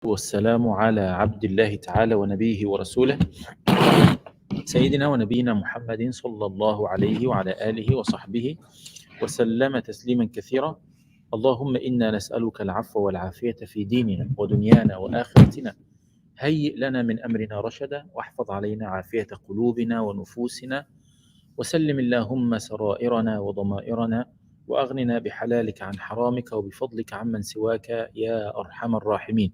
والسلام على عبد الله تعالى ونبيه ورسوله سيدنا ونبينا محمد صلى الله عليه وعلى آله وصحبه وسلم تسليما كثيرا. اللهم إنا نسألك العفو والعافية في ديننا ودنيانا وآخرتنا. هيئ لنا من أمرنا رشدا واحفظ علينا عافية قلوبنا ونفوسنا، وسلم اللهم سرائرنا وضمائرنا، وأغننا بحلالك عن حرامك وبفضلك عمن سواك يا أرحم الراحمين.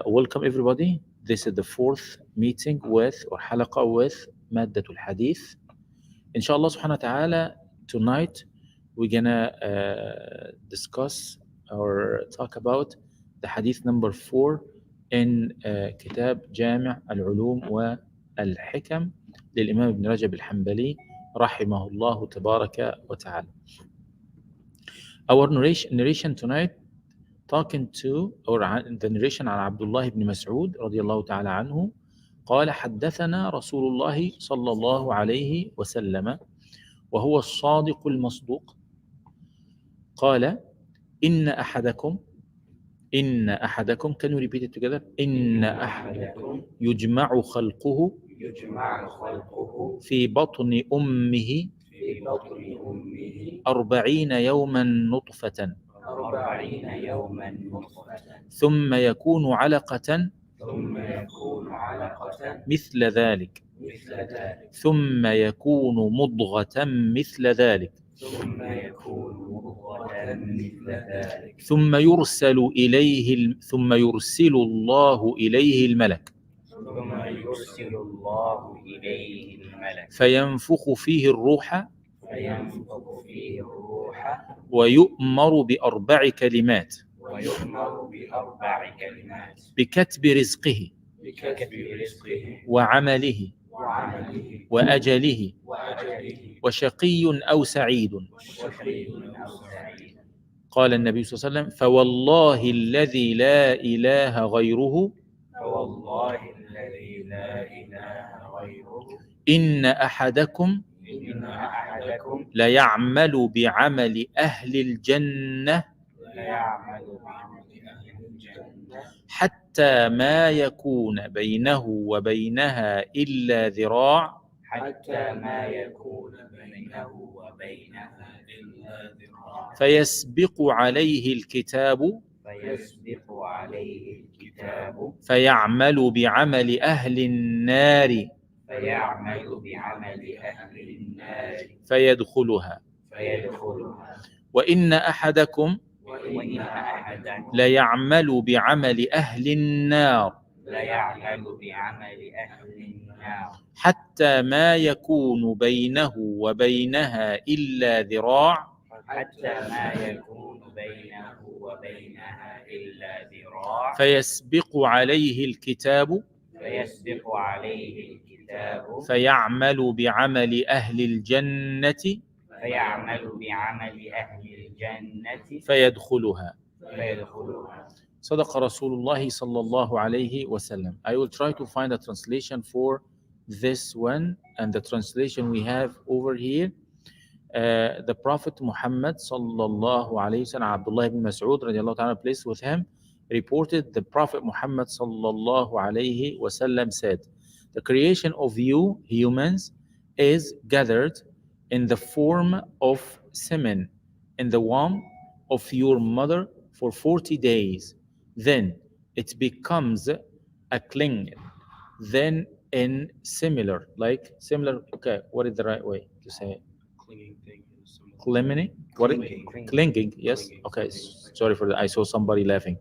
Welcome everybody. This is the fourth meeting with or حلقة with مادة الحديث. Inshallah subhanahu wa ta'ala, tonight we're gonna discuss or talk about the hadith number 4 in كتاب جامع العلوم والحكم للإمام ابن رجب الحنبلي رحمه الله تبارك وتعالى. Our narration tonight talking to or the narration عن عبد الله بن مسعود رضي الله تعالى عنه قال: حدثنا رسول الله صلى الله عليه وسلم وهو الصادق المصدوق قال: إن أحدكم can you repeat it together؟ إن أحدكم يجمع خلقه في بطن أمه 40 يوما نطفة ثم يكون علقة مثل ذلك ثم يكون مضغة مثل ذلك ثم يرسل الله إليه الملك فينفخ فيه الروح ويؤمر بأربع كلمات بكتب رزقه وعمله وأجله وشقي أو سعيد. قال النبي صلى الله عليه وسلم: فوالله الذي لا إله غيره إن أحدكم ليعمل بعمل أهل الجنة حتى ما يكون بينه وبينها إلا ذراع فيسبق عليه الكتاب فيعمل بعمل أهل النار فيدخلها وإن أحدكم ليعمل بعمل أهل النار حتى ما يكون بينه وبينها إلا ذراع فيسبق عليه الكتاب فيعمل بعمل أهل الجنة فيدخلها. صدق رسول الله صلى الله عليه وسلم. I will try to find a translation for this one, and the translation we have over here. The Prophet Muhammad sallallahu alayhi wa sallam, Abdullah ibn Mas'ud radiallahu ta'ala, placed with him, reported the Prophet Muhammad sallallahu alayhi wa sallam said: the creation of you humans is gathered in the form of semen in the womb of your mother for 40 days. Then it becomes a cling. Then in similar, okay, what is the right way to say it? Clinging, yes. Okay, sorry for that. I saw somebody laughing.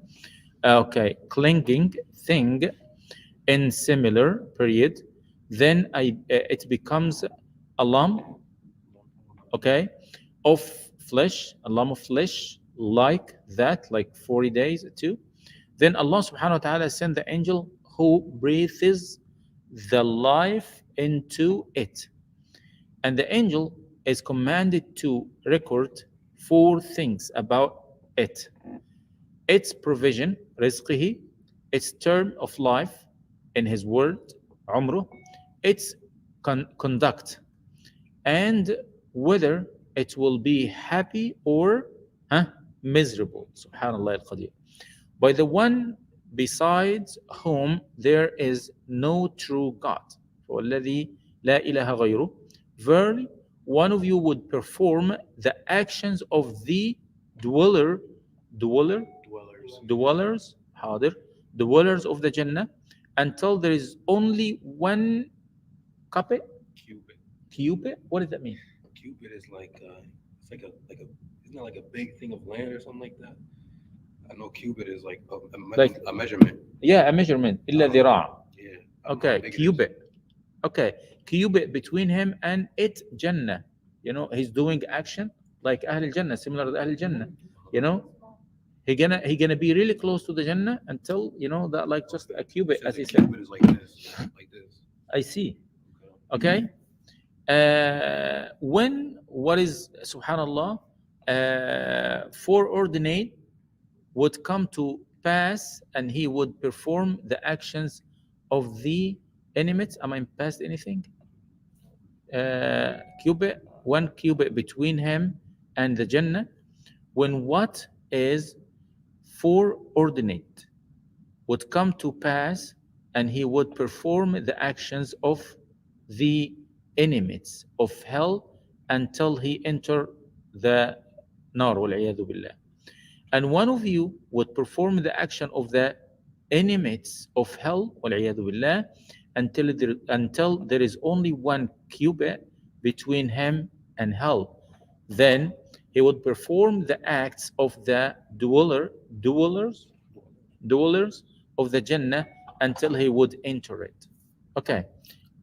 Okay, clinging thing in similar period. Then it becomes a lump, okay, of flesh, a lump of flesh like that, like 40 days too. Then Allah subhanahu wa ta'ala sent the angel who breathes the life into it. And the angel is commanded to record 4 things about it: its provision, rizqihi, its term of life in his word, umruh, its conduct, and whether it will be happy or miserable. Subhanallah al-Qadir. By the one besides whom there is no true God. وَالَّذِي لَا إِلَهَ غَيْرُهُ. Verily, one of you would perform the actions of the dweller, dwellers, حاضر, dwellers of the Jannah, until there is only one cubit. Cubit? What does that mean? Cubit is like it's like a isn't it like a big thing of land or something like that? I know cubit is like a measurement. Yeah, a measurement. إلا ذراع. Yeah. Okay, cubit. Okay, cubit between him and it Jannah. You know, he's doing action like Ahl Jannah, similar to Ahl Jannah. You know, he gonna be really close to the Jannah until that, like just a cubit, as he said. Cubit is like this, like this. I see. Okay. When what is Subhanallah foreordinate would come to pass, and he would perform the actions of the enemies. Am I past anything? Cubit, one cubit between him and the Jannah, when what is foreordinate would come to pass, and he would perform the actions of the enemies of hell until he enter the nar, wal-'iyadhu billah. And one of you would perform the action of the enemies of hell, wal-'iyadhu billah, until there is only one cubit between him and hell. Then he would perform the acts of the dwellers of the Jannah until he would enter it. Okay.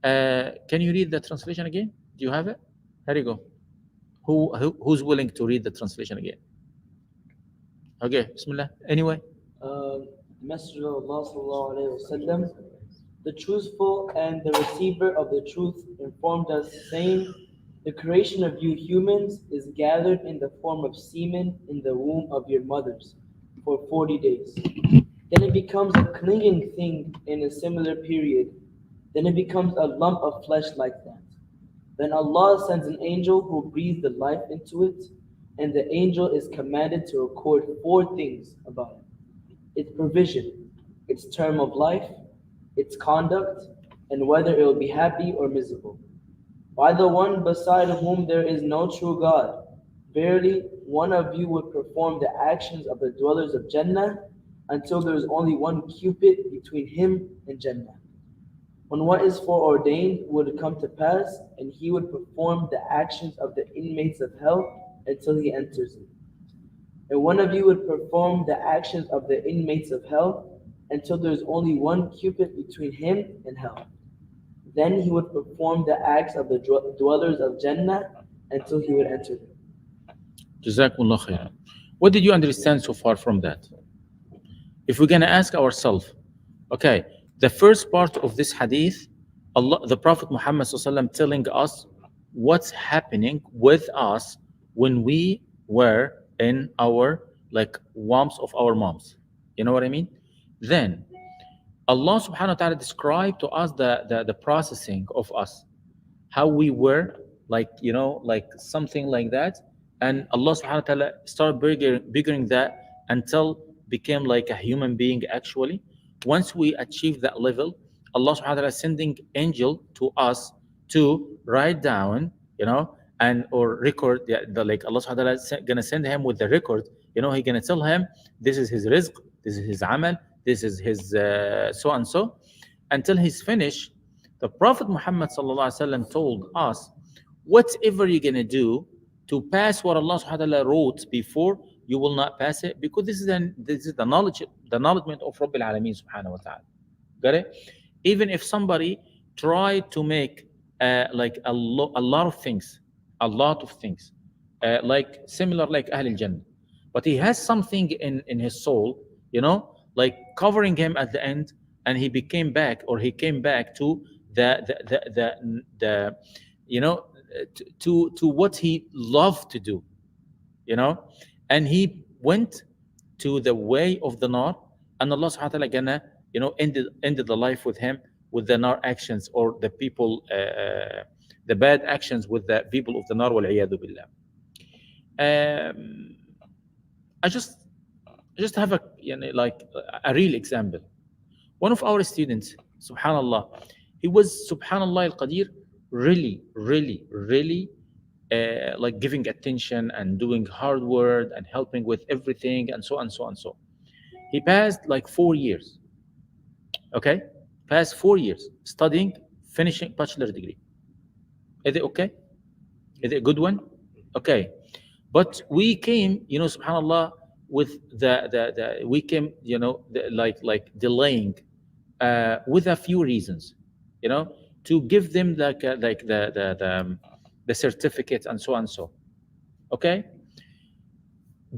Can you read the translation again? Do you have it? Here you go. Who's willing to read the translation again? Okay, Bismillah. Anyway. Messenger of Allah sallallahu alaihi wasallam, the truthful and the receiver of the truth, informed us, saying, the creation of you humans is gathered in the form of semen in the womb of your mothers for 40 days. Then it becomes a clinging thing in a similar period. Then it becomes a lump of flesh like that. Then Allah sends an angel who breathes the life into it, and the angel is commanded to record 4 things about it: its provision, its term of life, its conduct, and whether it will be happy or miserable. By the one beside whom there is no true God, verily one of you would perform the actions of the dwellers of Jannah until there is only one cubit between him and Jannah. When what is foreordained would come to pass, and he would perform the actions of the inmates of hell until he enters it. And one of you would perform the actions of the inmates of hell until there is only one cubit between him and hell. Then he would perform the acts of the dwellers of Jannah until he would enter them. Jazakumullah khairan. What did you understand so far from that? If we're going to ask ourselves, okay, the first part of this hadith, Allah, the Prophet Muhammad ﷺ telling us what's happening with us when we were in our wombs of our moms. You know what I mean? Then Allah subhanahu wa ta'ala described to us the processing of us, how we were like something like that, and Allah subhanahu wa ta'ala started biggering that until became like a human being actually. Once we achieve that level, Allah subhanahu wa ta'ala is sending angel to us to write down, and or record like Allah subhanahu wa ta'ala is gonna send him with the record. He's gonna tell him this is his rizq, this is his amal, this is his so and so, until he's finished. The Prophet Muhammad sallallahu alaihi wasallam told us, whatever you're gonna do to pass what Allah subhanahu wa ta'ala wrote before, you will not pass it, because this is the knowledge, the acknowledgement of Rabbil Alameen subhanahu wa ta'ala. Got it? Even if somebody tried to make like a lot of things, like similar like Ahl Jannah, but he has something in his soul, like covering him at the end, and he came back to the to what he loved to do, and he went to the way of the nar, and Allah subhanahu wa ta'ala gonna ended the life with him with the nar actions, or the people the bad actions with the people of the nar, wal iyadu billah. I just Just have like a real example. One of our students, subhanallah, he was subhanallah al-qadir, really like giving attention and doing hard work and helping with everything and so on and so on so. He passed like 4 years. Okay, passed 4 years studying, finishing bachelor degree. Is it okay? Is it a good one? Okay. But we came, subhanallah, with we came, like delaying with a few reasons, to give them like the certificate and so on and so. Okay.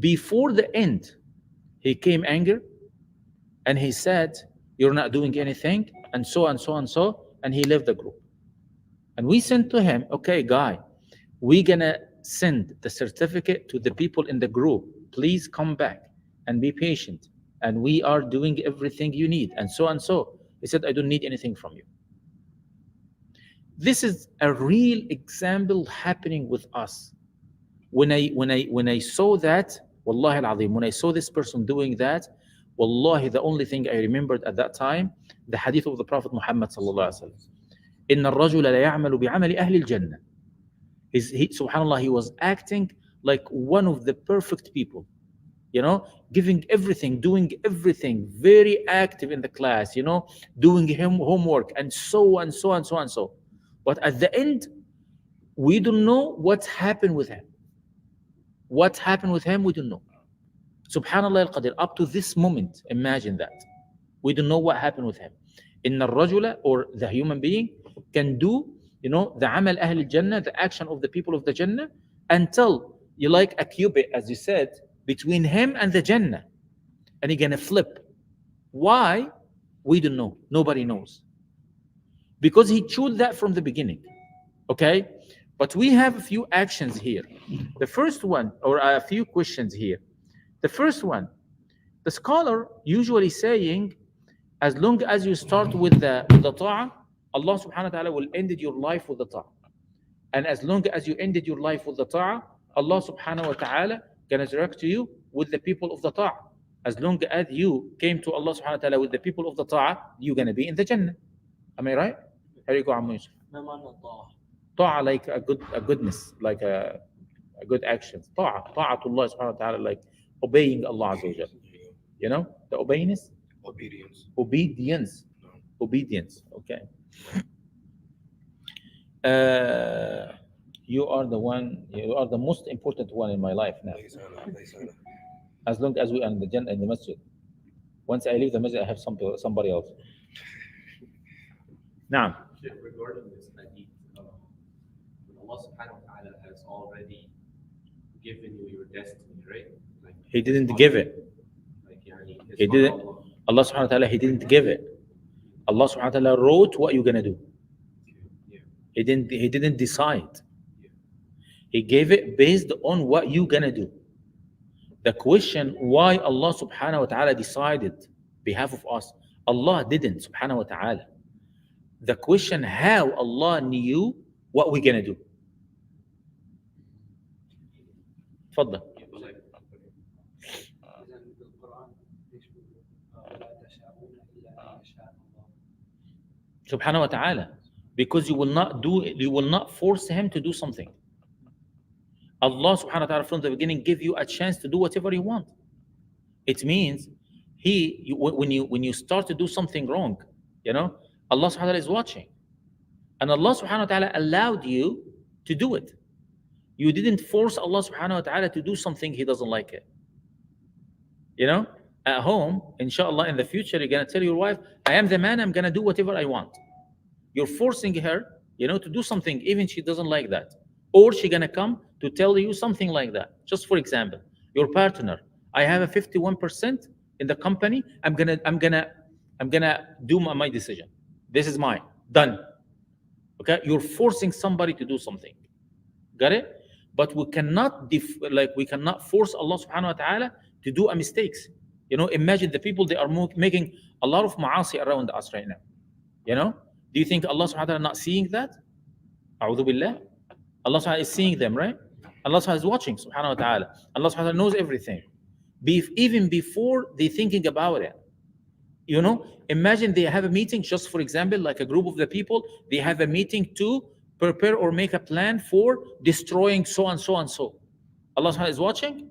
Before the end, he came angry and he said, "You're not doing anything," and so and so and so, and he left the group. And we sent to him, "Okay, guy, we're gonna send the certificate to the people in the group. Please come back and be patient. And we are doing everything you need," and so and so. He said, "I don't need anything from you." This is a real example happening with us. When I saw that, wallahi al-azim, when I saw this person doing that, wallahi, the only thing I remembered at that time, the hadith of the Prophet Muhammad sallallahu alaihi wasallam. إن الرجل لا يعمل بعمل أهل الجنة. Subhanallah, he was acting like one of the perfect people, giving everything, doing everything, very active in the class, doing him homework and so and so and so and so. But at the end, we don't know what happened with him. What happened with him, we don't know. Subhanallah al-Qadir, up to this moment, imagine that. We don't know what happened with him. إن الرجل, or the human being, can do, the amal ahl al-Jannah, the action of the people of the Jannah, until you like a cubit, as you said, between him and the Jannah. And he's gonna flip. Why? We don't know. Nobody knows. Because he chose that from the beginning. Okay? But we have a few actions here. The first one, or a few questions here. The first one, the scholar usually saying, as long as you start with the ta'ah, Allah subhanahu wa ta'ala will end your life with the ta'ah. And as long as you ended your life with the ta'ah, Allah subhanahu wa ta'ala gonna direct you with the people of the ta'ah. As long as you came to Allah subhanahu wa ta'ala with the people of the ta'ah, you're gonna be in the Jannah. Am I right? Here you go, Ammu Yusuf. Ta'ah, like a goodness, like a good action. Ta'atullah subhanahu wa ta'ala, like obeying Allah azza wa jal. The obedience? Obedience. Okay. You are the most important one in my life now. As long as we are in the Jannah, in the masjid. Once I leave the masjid, I have somebody else. Now, regarding this hadith, Allah subhanahu wa ta'ala has already given you your destiny, right? Like, He didn't give it. He didn't. Allah subhanahu wa ta'ala, He didn't give it. Allah subhanahu wa ta'ala wrote what you're gonna do. He didn't decide. He gave it based on what you're gonna do. The question why Allah subhanahu wa ta'ala decided behalf of us, Allah didn't subhanahu wa ta'ala. The question how Allah knew what we're gonna do. تفضل. Subhanahu wa ta'ala, because you will not force him to do something. Allah subhanahu wa ta'ala from the beginning give you a chance to do whatever you want. It means when you start to do something wrong, Allah subhanahu wa ta'ala is watching. And Allah subhanahu wa ta'ala allowed you to do it. You didn't force Allah subhanahu wa ta'ala to do something He doesn't like it. At home, inshallah, in the future, you're going to tell your wife, I am the man, I'm going to do whatever I want. You're forcing her, to do something, even she doesn't like that. Or she's going to come to tell you something like that. Just for example, your partner, I have a 51% in the company, I'm going to do my decision. This is mine. Done. Okay? You're forcing somebody to do something. Got it? But we cannot force Allah subhanahu wa ta'ala to do a mistakes. Imagine the people, they are making a lot of ma'asi around us right now. Do you think Allah subhanahu wa ta'ala not seeing that? A'udhu billah. Allah subhanahu wa ta'ala is seeing them, right? Allah subhanahu wa ta'ala is watching, subhanahu wa ta'ala. Allah subhanahu wa ta'ala knows everything. even before they thinking about it. You know, imagine they have a meeting, just for example, like a group of the people, they have a meeting to prepare or make a plan for destroying so and so and so. Allah subhanahu wa ta'ala is watching.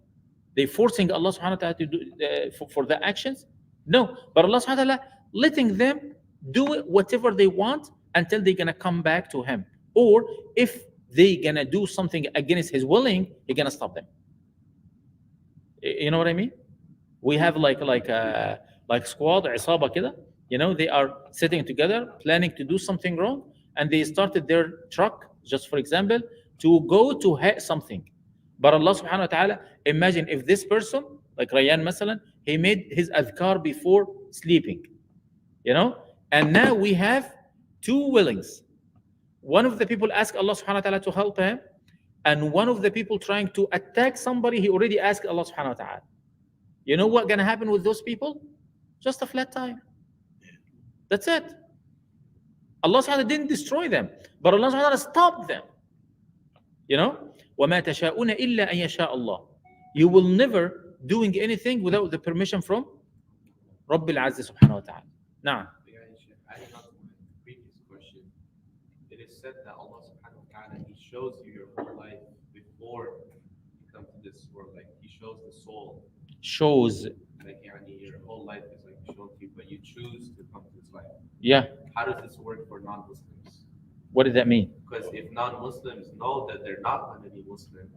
They forcing Allah subhanahu wa ta'ala to do for the actions. No, but Allah subhanahu wa ta'ala letting them do it whatever they want until they're gonna come back to Him. Or if they gonna do something against His willing, He's gonna stop them. You know what I mean? We have like squad, عصابة كده. You know, they are sitting together, planning to do something wrong, and they started their truck, just for example, to go to hit something. But Allah subhanahu wa ta'ala, imagine if this person, like Rayyan مثلا, he made his adhkar before sleeping. You know? And now we have two willings. One of the people asked Allah subhanahu wa ta'ala to help him, and one of the people trying to attack somebody, he already asked Allah subhanahu wa ta'ala. You know what's gonna happen with those people? Just a flat tire. That's it. Allah subhanahu wa ta'ala didn't destroy them, but Allah subhanahu wa ta'ala stopped them. You know? وَمَا تَشَاءُونَ إِلَّا أَن يَشَاءَ اللَّهُ. You will never doing anything without the permission from رب العزة سبحانه وتعالى. Now. Adding on to my previous question, it is said that Allah subhanahu wa ta'ala, He shows you your whole life before you come to this world. Like He shows the soul. Shows. Like your whole life is like shown to you, but you choose to come to this life. Yeah. How does this work for non-Muslims? What does that mean? Because if non-Muslims know that they're not going to be Muslim,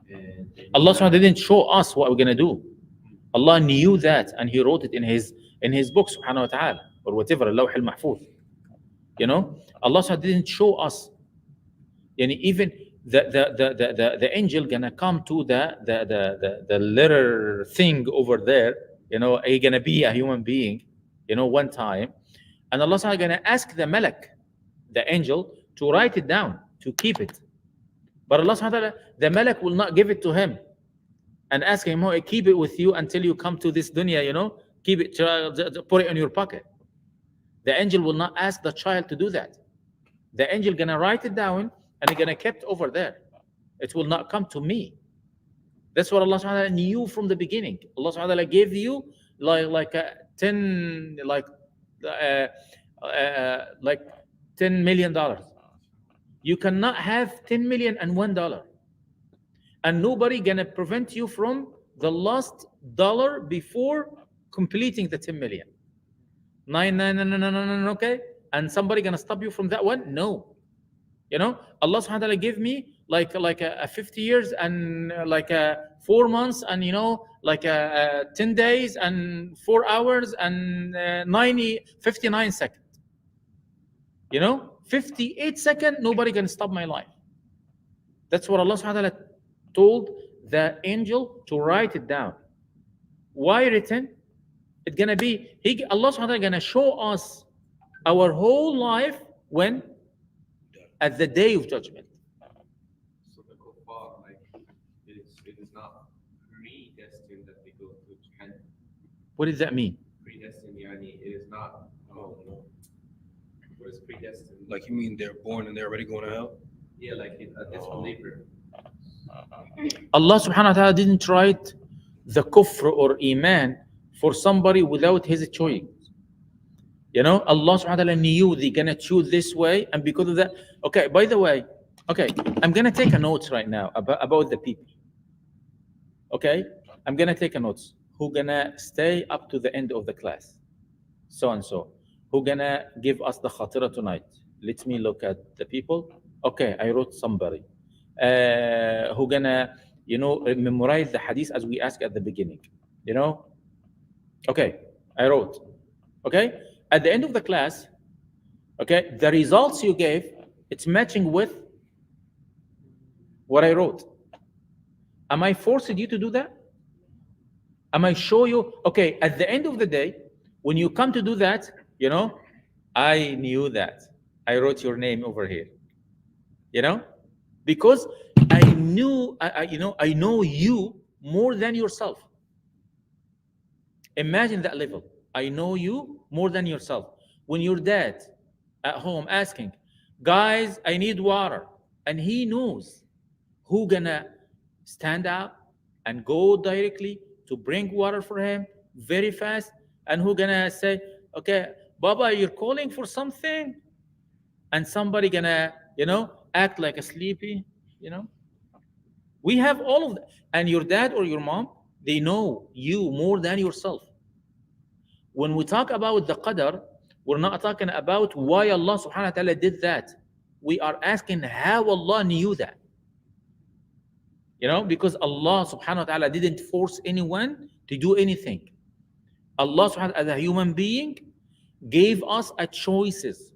and Allah subhanahu wa ta'ala didn't show us what we're gonna do. Allah knew that, and He wrote it in His book subhanahu wa ta'ala, or whatever, al-lawh al-mahfuz. You know, Allah subhanahu wa ta'ala didn't show us. And even the angel gonna come to the little thing over there. You know, he gonna be a human being. You know, one time, and Allah subhanahu wa ta'ala gonna ask the malak, the angel, to write it down, to keep it. But Allah subhanahu wa ta'ala, the malak will not give it to him and ask him, oh, keep it with you until you come to this dunya, you know, keep it, put it in your pocket. The angel will not ask the child to do that. The angel gonna write it down and he's gonna keep it over there. It will not come to me. That's what Allah subhanahu wa ta'ala knew from the beginning. Allah subhanahu wa ta'ala gave you like $10 million. You cannot have 10 million and $1. And nobody gonna prevent you from the last dollar before completing the 10 million. No, okay? And somebody gonna stop you from that one? No. You know, Allah subhanahu wa ta'ala gave me like a 50 years and 4 months and 10 days and 4 hours and 59 seconds. 58 seconds, nobody can stop my life. That's what Allah subhanahu wa ta'ala told the angel to write it down. Why written? It's gonna be Allah subhanahu wa ta'ala gonna show us our whole life when? At the day of judgment. So the kuffar, it is not predestined that they go to Jannah. What does that mean? Predestined, it is not. Oh no. What is predestined? Like you mean they're born and they're already going to hell? Yeah, like a disbeliever. Allah subhanahu wa ta'ala didn't write the kufr or iman for somebody without his choice. Allah subhanahu wa ta'ala knew they're gonna choose this way, and because of that, okay, by the way, okay, I'm gonna take a note right now about the people. Okay? I'm gonna take a note. Who gonna stay up to the end of the class? So and so. Who gonna give us the khatira tonight? Let me look at the people. Okay, I wrote somebody. Who gonna, memorize the hadith as we asked at the beginning. Okay, I wrote. Okay? At the end of the class, okay, the results you gave, it's matching with what I wrote. Am I forcing you to do that? Am I show you, okay, at the end of the day, when you come to do that, I knew that. I wrote your name over here. Because I knew, I know you more than yourself. Imagine that level. I know you more than yourself. When your dad at home asking, guys, I need water, and he knows who gonna stand up and go directly to bring water for him very fast, and who gonna say, okay, Baba, you're calling for something, and somebody gonna, act like a sleepy, we have all of that. And your dad or your mom, they know you more than yourself. When we talk about the qadar, we're not talking about why Allah subhanahu wa ta'ala did that. We are asking how Allah knew that. Because Allah subhanahu wa ta'ala didn't force anyone to do anything. Allah subhanahu wa ta'ala, as a human being, gave us a choices,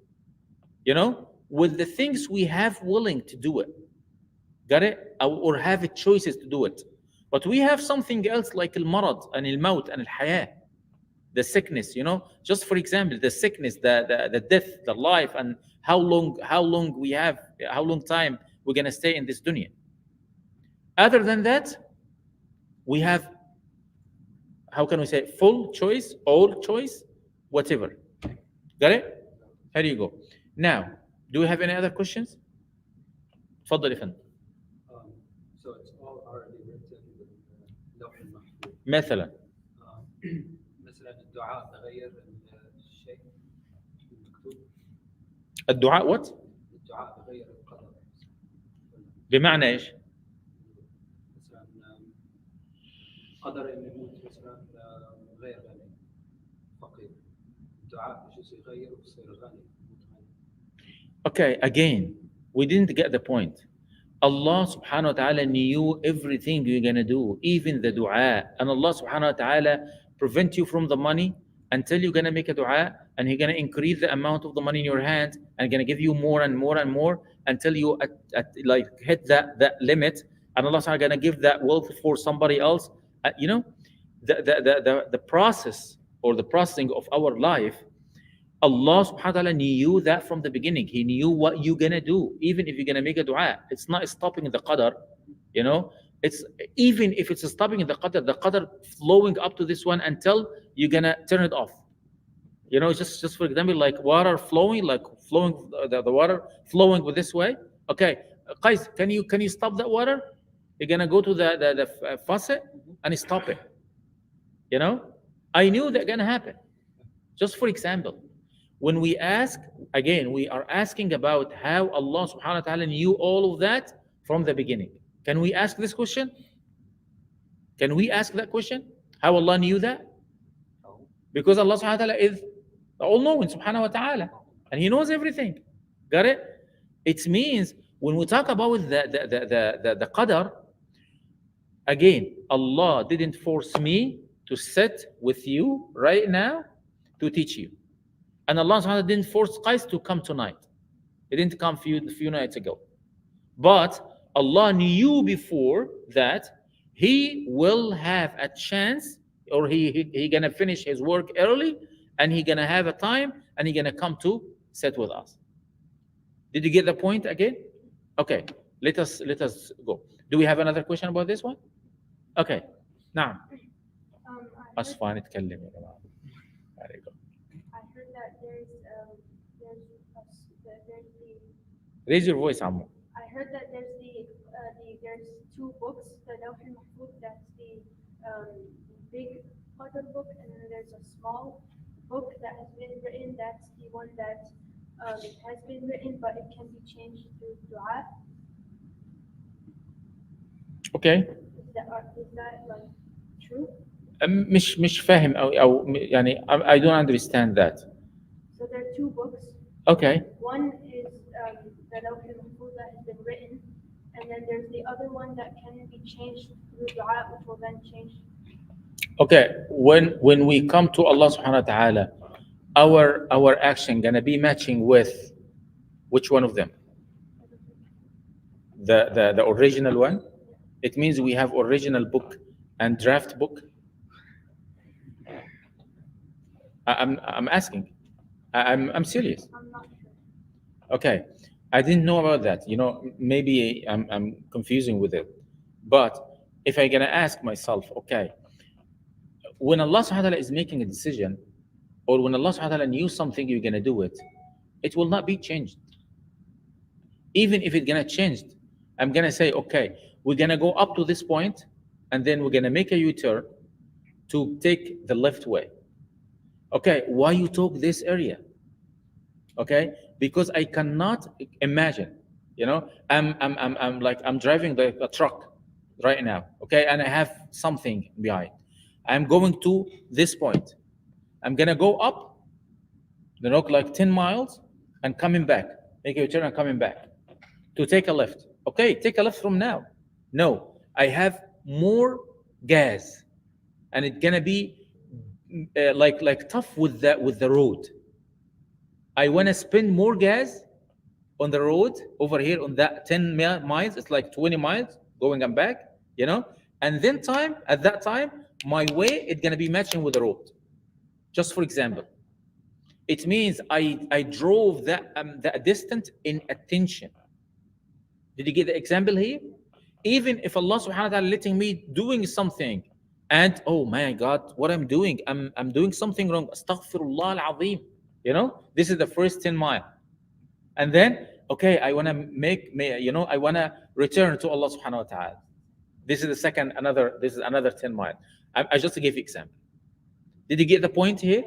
with the things we have willing to do it. Got it? Or have choices to do it. But we have something else like al-marad and al-maut and al-hayah, the sickness, just for example, the sickness, the death, the life, and how long time we're going to stay in this dunya. Other than that, we have, how can we say, full choice, all choice, whatever. Got it? Here you go. Now, do we have any other questions? تفضل يا فندم. So it's all already written in اللوح المحفوظ. مثلا مثلا الدعاء تغير الشيء المكتوب. الدعاء what؟ الدعاء تغير القدر. بمعنى ايش؟ مثلا قدر انه يموت مثلا غير غني فقير. الدعاء بجوز يغير ويصير غني. Okay, again, we didn't get the point. Allah subhanahu wa ta'ala knew everything you're going to do, even the dua. And Allah subhanahu wa ta'ala prevent you from the money until you're going to make a dua, and He's going to increase the amount of the money in your hand and going to give you more and more and more until you like hit that limit. And Allah subhanahu wa ta'ala going to give that wealth for somebody else. The process or the processing of our life, Allah subhanahu wa ta'ala knew that from the beginning. He knew what you're gonna do, even if you're gonna make a dua. It's not stopping the qadar, It's even if it's stopping the qadar flowing up to this one until you're gonna turn it off. Just for example, like water flowing, the water flowing with this way. Okay, Qais, can you stop that water? You're gonna go to the faucet and stop it. I knew that gonna happen. Just for example. When we ask, again, we are asking about how Allah subhanahu wa ta'ala knew all of that from the beginning. Can we ask this question? Can we ask that question? How Allah knew that? Because Allah subhanahu wa ta'ala is all-knowing subhanahu wa ta'ala. And He knows everything. Got it? It means when we talk about the qadar, again, Allah didn't force me to sit with you right now to teach you. And Allah subhanahu wa ta'ala didn't force Qais to come tonight. He didn't come a few nights ago. But Allah knew before that he will have a chance, or he gonna finish his work early, and he gonna have a time, and he gonna come to sit with us. Did you get the point again? Okay, let us go. Do we have another question about this one? Okay. نعم. أصفى نتكلم يا جماعة. There you go. I heard that there's Raise your voice, Ammo. I heard that there's there's two books, the Lawh al-Mahfuz, that's the big qadr book, and then there's a small book that has been written, that's the one that has been written, but it can be changed through dua. Okay. Is that like true? مش فاهم أو يعني I don't understand that. So there are two books. Okay. One is the Lawh al-Mahfuz that has been written, and then there's the other one that can be changed through dua, which will then change. Okay, when we come to Allah subhanahu wa ta'ala, our action gonna be matching with which one of them? The original one? It means we have original book and draft book. I'm asking. I'm serious. I'm not sure. Okay, I didn't know about that. Maybe I'm confusing with it. But if I'm gonna ask myself, okay, when Allah subhanahu wa ta'ala is making a decision, or when Allah subhanahu wa ta'ala knew something you're gonna do it will not be changed. Even if it's gonna change, I'm gonna say, okay, we're gonna go up to this point, and then we're gonna make a U-turn, to take the left way. Okay, why you took this area? Okay, because I cannot imagine, I'm driving a truck right now, okay, and I have something behind. I'm going to this point. I'm gonna go up, like 10 miles and coming back, make a turn and coming back to take a left. Okay, take a left from now. No, I have more gas, and it's gonna be like tough with the road. I wanna spend more gas on the road over here on that 10 miles. It's like 20 miles going and back, and then at that time, my way it's gonna be matching with the road. Just for example, it means I drove that distance in attention. Did you get the example here? Even if Allah subhanahu wa ta'ala letting me doing something, and oh my God, what I'm doing, I'm doing something wrong. Astaghfirullah al-azim. This is the first 10 mile. And then, okay, I want to I want to return to Allah subhanahu wa ta'ala. This is another 10 mile. I just gave you example. Did you get the point here?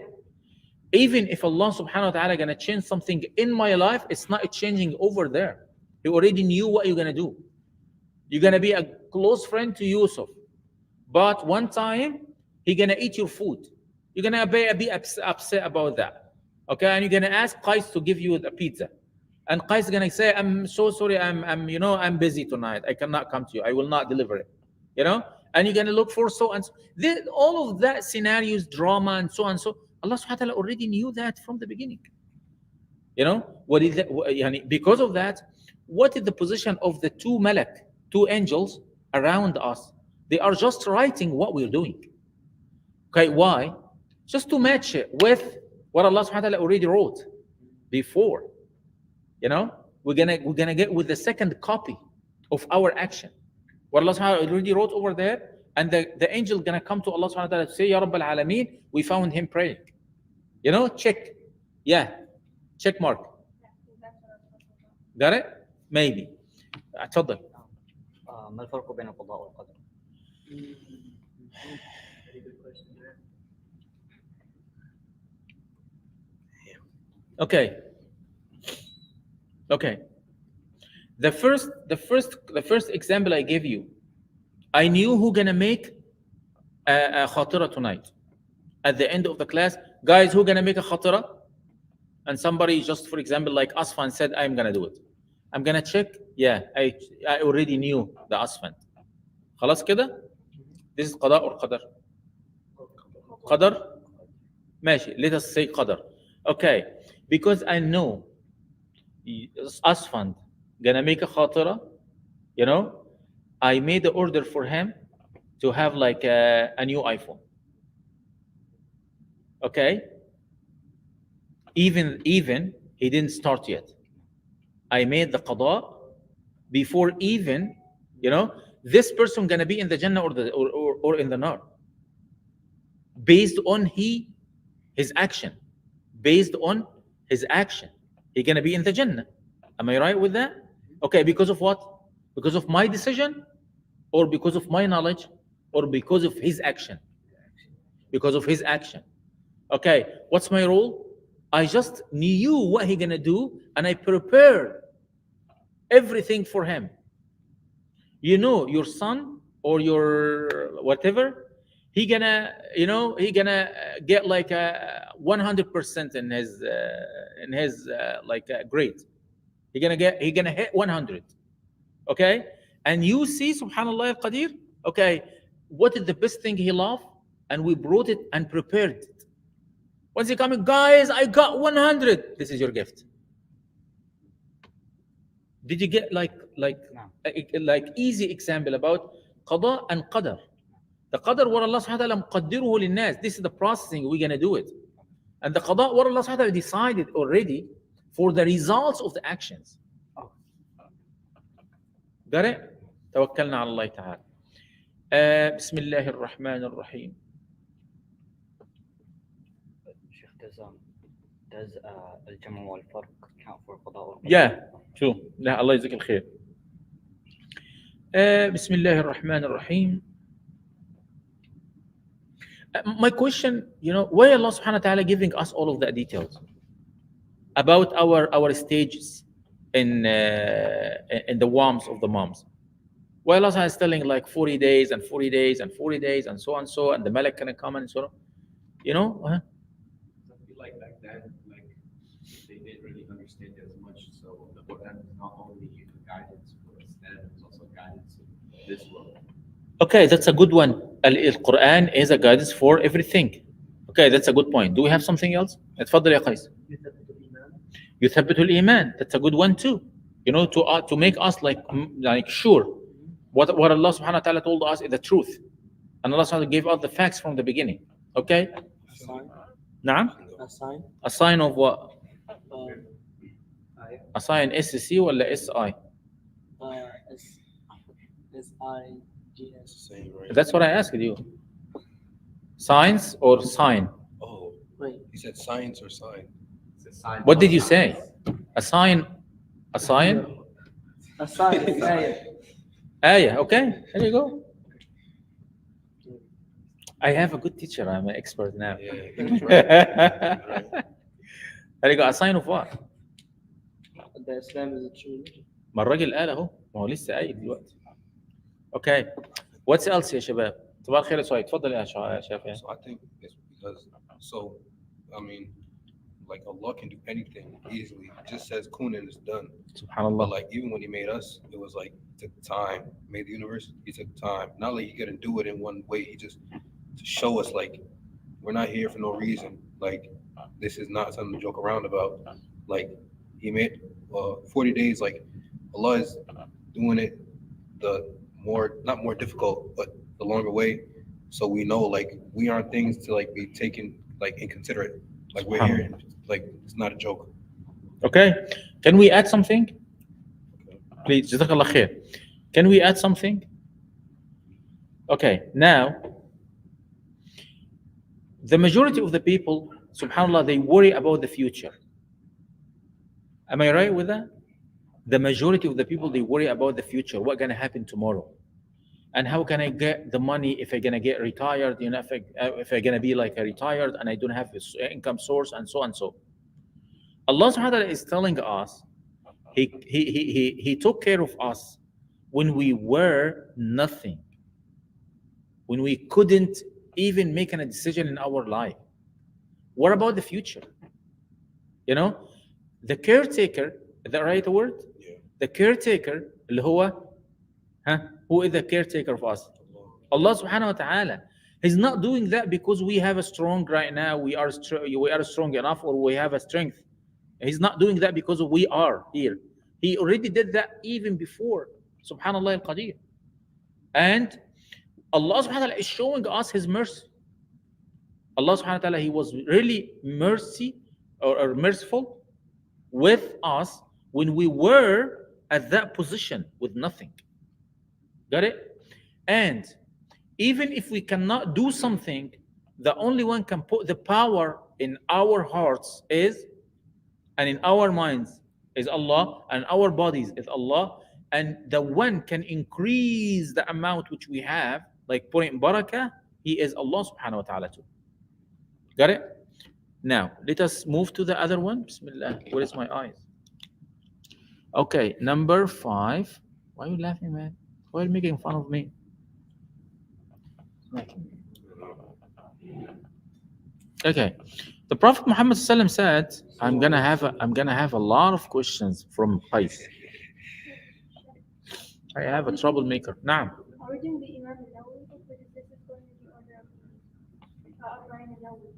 Even if Allah subhanahu wa ta'ala gonna change something in my life, it's not changing over there. He already knew what you're gonna do. You're gonna be a close friend to Yusuf, but one time he gonna eat your food. You're gonna be upset about that. Okay, and you're gonna ask Qais to give you the pizza, and Qais is gonna say, "I'm so sorry, I'm busy tonight. I cannot come to you. I will not deliver it." And you're gonna look for so and so. All of that scenarios, drama, and so and so. Allah subhanahu wa ta'ala already knew that from the beginning. What is that? Because of that, what is the position of the two angels around us? They are just writing what we're doing. Okay, why? Just to match it with what Allah subhanahu wa ta'ala already wrote before. We're gonna get with the second copy of our action. What Allah subhanahu wa ta'ala already wrote over there, and the angel gonna come to Allah subhanahu wa ta'ala and say, Ya Rabb al-Alameen, we found him praying. Check. Yeah. Check mark. Got it? Maybe. اتفضل. ما الفرق بين القضاء والقدر؟ Okay. The first example I gave you, I knew who gonna make a khatira tonight. At the end of the class, guys, who gonna make a khatira? And somebody just, for example, like Asfan said, I'm gonna do it. I'm gonna check. Yeah, I already knew the Asfan. خلاص كده? This is qada or qadar? Qadar? ماشي. Let us say qadar. Okay, because I know Asfan gonna make a khatira, I made the order for him to have like a new iPhone. Okay, even he didn't start yet. I made the qada before even, this person gonna be in the Jannah or in the Nar, based on his action. Based on his action, he's gonna be in the Jannah. Am I right with that? Okay, because of what? Because of my decision, or because of my knowledge, or because of his action? Because of his action. Okay, what's my role? I just knew what he's gonna do, and I prepared everything for him. Your son or your whatever, he gonna get like a 100% in his grade. He gonna hit 100. Okay, and you see, Subhanallah al-Qadir. Okay, what is the best thing he loved? And we brought it and prepared it. Once he coming, guys, I got 100. This is your gift. Did you get like easy example about qada and qadar? The qadar what Allah subhanahu wa ta'ala مقدره للناس. This is the processing, we're gonna do it. And the qada what Allah subhanahu wa ta'ala decided already for the results of the actions. Got it? توكلنا على الله تعالى. بسم الله الرحمن الرحيم. Does الجمع والفرق count for القضاء والقدر? Yeah, true. لا الله يجزيك الخير. بسم الله الرحمن الرحيم. My question, why Allah subhanahu wa ta'ala giving us all of the details about our stages in the wombs of the moms? Why Allah is telling like 40 days and 40 days and 40 days and so and so, and the malak can come and so on? I feel like back then, like they didn't really understand as much. So the Quran is not only guidance for Islam, it's also guidance in this world. Okay, that's a good one. Quran is a guidance for everything. Okay, that's a good point. Do we have something else? اتفضل يا قيس. يثبت الإيمان. That's a good one too. To make us like sure what Allah subhanahu wa ta'ala told us is the truth. And Allah subhanahu wa ta'ala gave us the facts from the beginning. Okay? A sign. نعم? A sign. A sign of what? I. A sign SC ولا SI? SIGS. Same, right? That's what I asked you. Science or sign? Oh, Wait. he said science or sign. It's a sign. What did you say? A sign? A sign? A sign is ayah. Yeah, okay. There you go. I have a good teacher. I'm an expert now. Yeah, he was right. There you go. A sign of what? The Islam is a true religion. ما الراجل قال اهو، ما هو لسه قايل دلوقتي. Okay. What's else يا شباب؟ صباح الخير يا سعيد. اتفضل يا شافعي. So I think it's because, I mean, like Allah can do anything easily. It just says kun and it's done. But Subhanallah. like even when he made us, it was like it took time. Made the universe, he took time. Not like he couldn't do it in one way. He just to show us like we're not here for no reason. Like this is not something to joke around about. Like he made 40 days. Like Allah is doing it not more difficult, but the longer way. So we know like we aren't things to like be taken like inconsiderate. Like we're here, like it's not a joke. Okay. Can we add something? Please, جزاك الله خير. Can we add something? Okay. Now, the majority of the people, subhanAllah, they worry about the future. Am I right with that? The majority of the people, they worry about the future. What's going to happen tomorrow? And how can I get the money if I'm going to get retired? If I'm going to be like a retired and I don't have this income source and so and so. Allah subhanahu wa ta'ala is telling us, He took care of us when we were nothing. When we couldn't even make a decision in our life. What about the future? The caretaker, is that right word? Yeah. The caretaker, اللي هو, who is the caretaker of us? Allah subhanahu wa ta'ala. He's not doing that because we have a strong right now, we are strong enough or we have a strength. He's not doing that because we are here. He already did that even before. Subhanallah al-Qadir. And Allah subhanahu wa ta'ala is showing us His mercy. Allah subhanahu wa ta'ala, He was really merciful with us when we were at that position with nothing. Got it? And even if we cannot do something, the only one can put the power in our hearts and in our minds is Allah, and our bodies is Allah, and the one can increase the amount which we have, like putting barakah, He is Allah subhanahu wa ta'ala too. Got it? Now, let us move to the other one. Bismillah. Where is my eyes? Okay, number 5. Why are you laughing, man? Why are you making fun of me? Okay. The Prophet Muhammad ﷺ said, I'm gonna have a lot of questions from Qais. I have a troublemaker. Naam. Are we doing the Imam al-Nawawi because this is going to be under Arba'in al-Nawawi?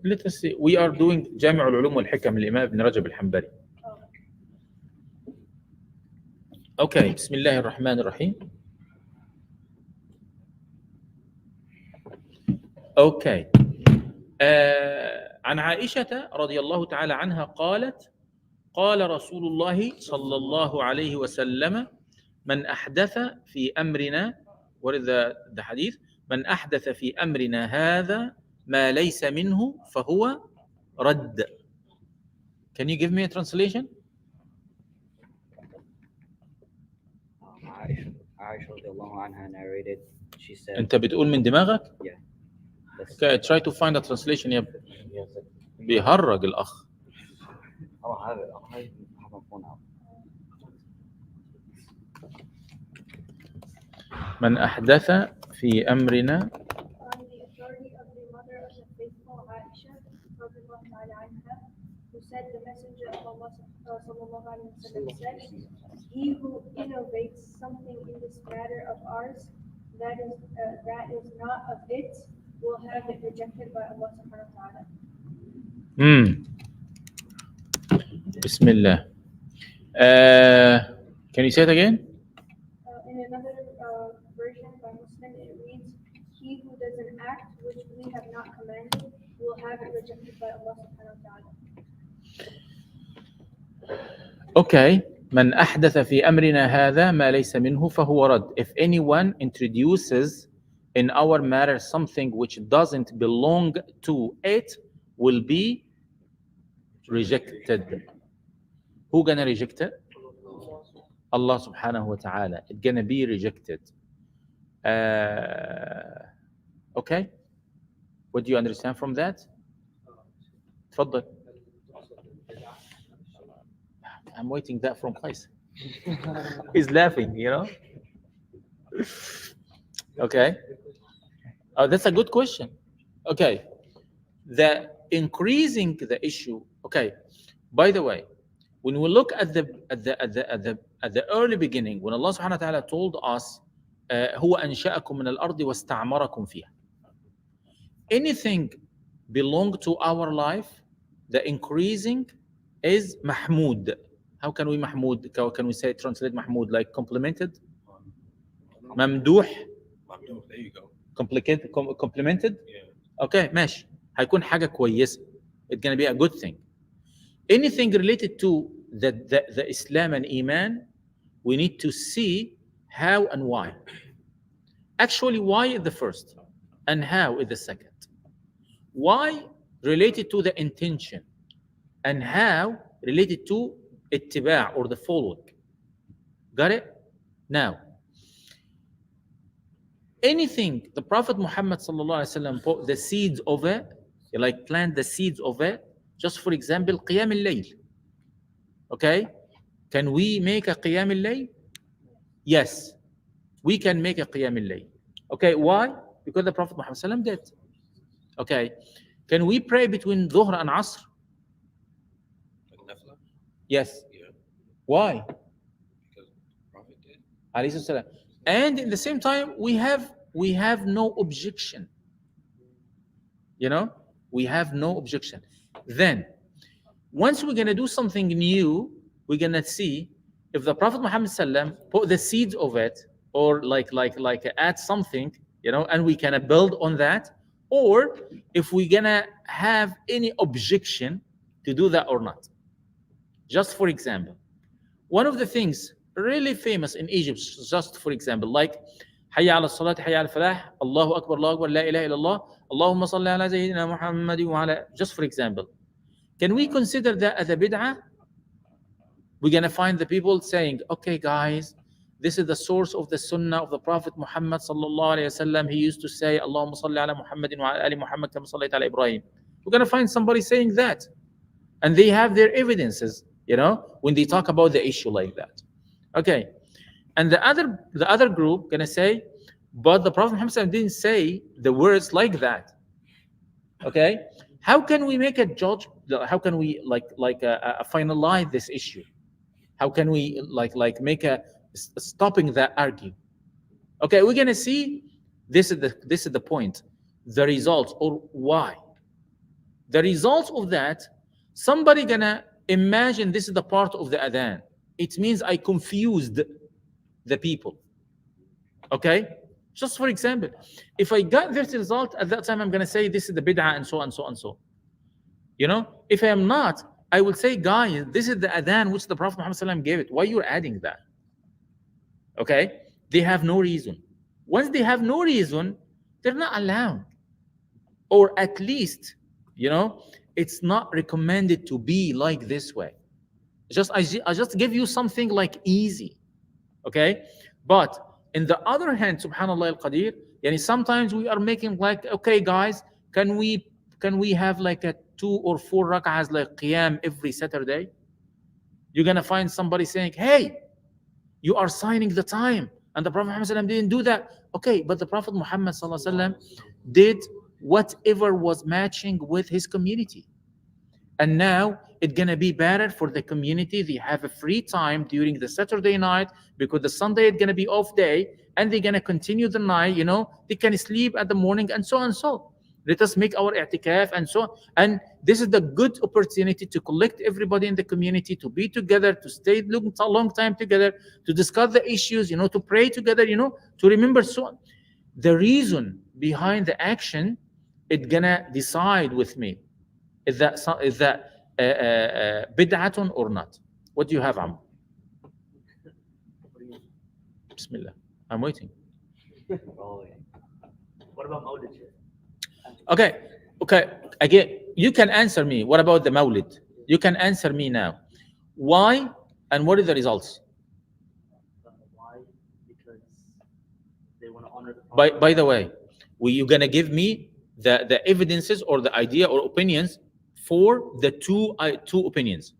Let us see. We are doing جامع العلوم والحكم الإمام ابن رجب الحنبلي. Okay. بسم الله الرحمن الرحيم. Okay. عن عائشة رضي الله تعالى عنها قالت قال رسول الله صلى الله عليه وسلم من أحدث في أمرنا, what is the hadith? من أحدث في أمرنا هذا ما ليس منه فهو رد. Can you give me a translation? Aisha radiallahu anha narrated she said, انت بتقول من دماغك؟ let's Okay, try to find a translation يا ابني. بيهرج الأخ. I'll have it. I'll have my phone out. من أحدث في أمرنا On the authority of the mother of the faithful Aisha, radiallahu ta'ala anha, who said the messenger of Allah sallallahu alayhi wa sallam said, "He who innovates something in this matter of ours that is not of it will have it rejected by Allah subhanahu wa ta'ala." بسم الله. Can you say it again? In another version by Muslim, it reads, "He who does an act which we have not commanded will have it rejected by Allah subhanahu wa ta'ala." Okay. من أحدث في أمرنا هذا ما ليس منه فهو رد. If anyone introduces in our matter something which doesn't belong to it, will be rejected. Who gonna reject it? Allah subhanahu wa ta'ala. It's gonna be rejected. Okay. What do you understand from that? تفضل. I'm waiting that from Qais. He's laughing, you know. Okay. Oh, that's a good question. Okay. The increasing the issue. Okay. By the way, when we look at the early beginning, when Allah subhanahu wa ta'ala told us, هو أنشأكم من الأرض واستعمركم فيها. Anything belong to our life, the increasing is mahmud. How can we mahmud? How can we say translate mahmud like complimented? ممدوح. There you go. Complimented? Yeah. Okay, ماشي. هيكون حاجة كويسة. It's going to be a good thing. Anything related to the Islam and Iman, we need to see how and why. Actually, why is the first and how is the second. Why related to the intention and how related to ittiba' or the following. Got it? Now, anything the Prophet Muhammad sallallahu alaihi wasallam put the seeds of it, like plant the seeds of it, just for example, qiyam al-layl. Okay? Can we make a qiyam al-layl? Yes. We can make a qiyam al-layl. Okay, why? Because the Prophet Muhammad sallallahu alaihi wasallam did. Okay. Can we pray between Dhuhr and Asr? Like Yes. yeah. Why? Because the Prophet did. Alayhi salam. And at the same time, we have no objection. You know, we have no objection. Then, once we're gonna do something new, we're gonna see if the Prophet Muhammad sallam put the seeds of it, or like add something, you know, and we can build on that, or if we're gonna have any objection to do that or not. Just for example, one of the things really famous in Egypt, just for example, like حي على الصلاة حي على الفلاح الله أكبر الله أكبر لا إله إلا الله اللهم صل على سيدنا محمد وعلى, just for example, can we consider that as a bid'ah? We're going to find the people saying, okay guys, this is the source of the sunnah of the Prophet Muhammad sallallahu alayhi wasallam. He used to say, Allahumma salli ala Muhammadin wa ala ali Muhammad kama sallayta ala Ibrahim. We're going to find somebody saying that. And they have their evidences, you know, when they talk about the issue like that. Okay. And the other group going to say, but the Prophet Muhammad didn't say the words like that. Okay. How can we make a judge? How can we finalize this issue? How can we make a stopping that argument? Okay, we're gonna see this is the point, the results, or why. The results of that, somebody gonna imagine this is the part of the adhan. It means I confused the people. Okay, just for example, if I got this result at that time, I'm gonna say this is the bid'ah and so and so and so. You know, if I am not, I will say, guys, this is the adhan which the Prophet Muhammad gave it. Why you're adding that? Okay, they have no reason. Once they have no reason, they're not allowed, or at least, you know, it's not recommended to be like this way. I just give you something like easy, okay? But in the other hand, subhanallah al-qadir, يعني sometimes we are making like, okay guys, can we have like a 2 or 4 rak'ahs like qiyam every Saturday? You're gonna find somebody saying, hey, you are signing the time, and the Prophet Muhammad ﷺ didn't do that. Okay, but the Prophet Muhammad ﷺ did whatever was matching with his community. And now it's gonna be better for the community. They have a free time during the Saturday night because the Sunday is gonna be off day, and they're gonna continue the night. You know, they can sleep at the morning, and so on and so. Let us make our i'tikaf and so on. And this is the good opportunity to collect everybody in the community, to be together, to stay long time together, to discuss the issues, you know, to pray together, you know, to remember so on. The reason behind the action, it's gonna decide with me. Is that bid'atun or not? What do you have, Am? Bismillah. I'm waiting. Oh, yeah. What about Mawlid? Okay. Again, you can answer me. What about the Mawlid? You can answer me now. Why and what are the results? Why? Because they want to honor the By the way, you're gonna give me the evidences or the idea or opinions for the two opinions.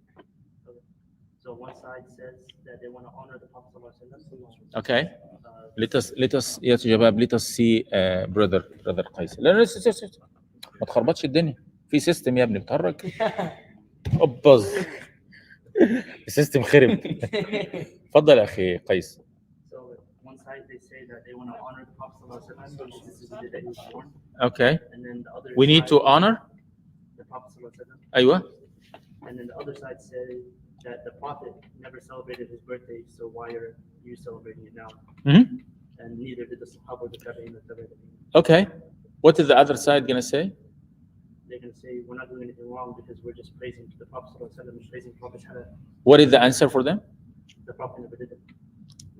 So one side says that they want to honor the Prophet ﷺ. Okay. Let us يا شباب, let us see brother قيس. لا ما تخربطش الدنيا. في سيستم يا ابني بتهرج. أبز. السيستم خرب. اتفضل يا اخي قيس. So one side they say that they want to honor the Prophet ﷺ. This is the day that he was born. Okay. And then the other We need side, to honor. the Prophet ﷺ. أيوة. And then the other side say that the Prophet never celebrated his birthday, so why are you celebrating it now? Mm-hmm. And neither did the Sahaba or the Tabi'in or Tabi'in. Okay. What is the other side gonna say? They're going to say we're not doing anything wrong because we're just praising the Prophet ﷺ and praising Prophet's halal. What is the answer for them? The Prophet never did it.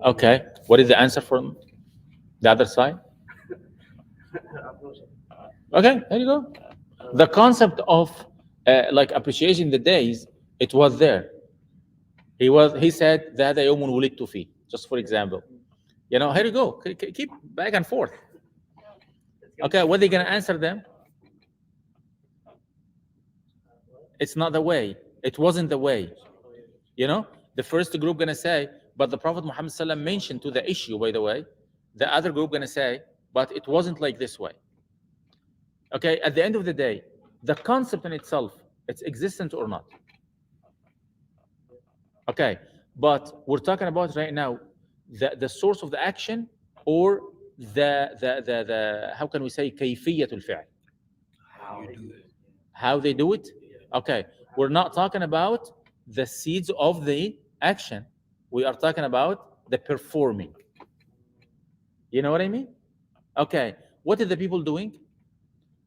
Okay. What is the answer from the other side? Okay, there you go. The concept of like appreciating the days, it was there. He said that يوم ولدت فيه, just for example. You know, here you go. Keep back and forth. Okay, what are they gonna answer them? It's not the way. It wasn't the way. You know, the first group gonna say, but the Prophet Muhammad ﷺ mentioned to the issue, by the way. The other group gonna say, but it wasn't like this way. Okay, at the end of the day, the concept in itself, it's existent or not. Okay, but we're talking about right now the source of the action or the how can we say كيفية الفعل? How you do it. How they do it? Okay, we're not talking about the seeds of the action. We are talking about the performing. You know what I mean? Okay, what are the people doing?